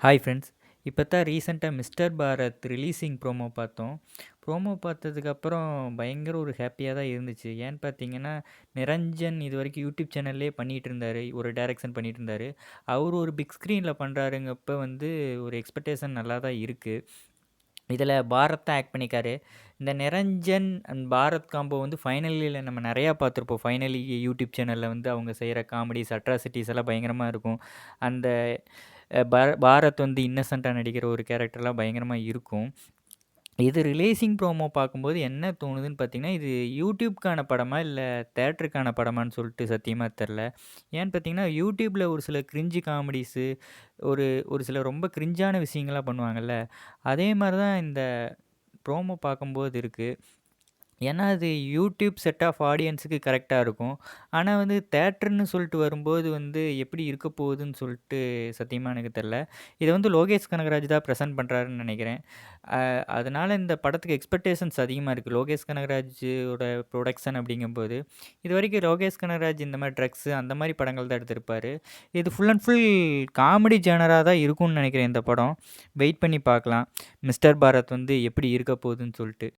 Hi friends. இப்போ தான் ரீசெண்டாக மிஸ்டர் பாரத் ரிலீஸிங் ப்ரோமோ பார்த்தோம். ப்ரோமோ பார்த்ததுக்கப்புறம் பயங்கர ஒரு ஹேப்பியாக தான் இருந்துச்சு. ஏன்னு பார்த்தீங்கன்னா, நிரஞ்சன் இதுவரைக்கும் யூடியூப் சேனல்லே பண்ணிகிட்டு இருந்தார். ஒரு டைரக்ஷன் பண்ணிட்டு இருந்தார். அவர் ஒரு பிக் ஸ்க்ரீனில் பண்ணுறாருங்கப்ப வந்து ஒரு எக்ஸ்பெக்டேஷன் நல்லா தான் இருக்குது. இதில் பாரத் தான் ஆக்ட் பண்ணியிருக்காரு. இந்த நிரஞ்சன் அண்ட் பாரத் காம்போ வந்து ஃபைனலில நம்ம நிறையா பார்த்துருப்போம். ஃபைனலி யூடியூப் சேனலில் வந்து அவங்க செய்கிற காமெடிஸ், அட்ராசிட்டிஸ் எல்லாம் பயங்கரமாக இருக்கும். அந்த பாரத் வந்து இன்னசென்ட்டா நடிக்கிற ஒரு கேரக்டர்லாம் பயங்கரமா இருக்கும். இது ரிலீசிங் ப்ரோமோ பார்க்கும்போது என்ன தோணுதுன்னு பார்த்தீங்கன்னா, இது யூடியூப்க்கான படமா? இல்ல தியேட்டருக்கான படமான்னு சொல்லிட்டு சத்தியமா தெரில. ஏன்னு பார்த்தீங்கன்னா, யூடியூப்ல ஒரு சில கிரிஞ்சு காமெடிஸு, ஒரு ஒரு சில ரொம்ப கிரிஞ்சான விஷயங்கள்லாம் பண்ணுவாங்கல்ல, அதே மாரி தான் இந்த ப்ரோமோ பார்க்கும்போது இருக்கு. ஏன்னா, அது யூடியூப் செட் ஆஃப் ஆடியன்ஸுக்கு கரெக்ட்டா இருக்கும். ஆனா வந்து தியேட்டர்ன்னு சொல்லிட்டு வரும்போது வந்து எப்படி இருக்க போகுதுன்னு சொல்லிட்டு சத்தியமா எனக்கு தெரில. இத வந்து லோகேஷ் கனகராஜ் தான் பிரசன்ட் பண்றாருன்னு நெனைக்கிறேன். அதனால இந்த படத்துக்கு எக்ஸ்பெக்டேஷன்ஸ் அதிகமா இருக்கு. லோகேஷ் கனகராஜோட புரொடக்ஷன் அப்படிங்கும்போது, இதுவரைக்கும் லோகேஷ் கனகராஜ் இந்த மாரி ட்ரக்ஸு அந்த மாரி படங்கள் தான் எடுத்திருப்பாரு. இது ஃபுல் அண்ட் ஃபுல் காமெடி ஜானரா தான் இருக்கும்னு நெனைக்கிறேன் இந்த படம். வெயிட் பண்ணி பார்க்கலாம். மிஸ்டர் பாரத் வந்து எப்படி இருக்க போகுதுன்னு சொல்ட்டு.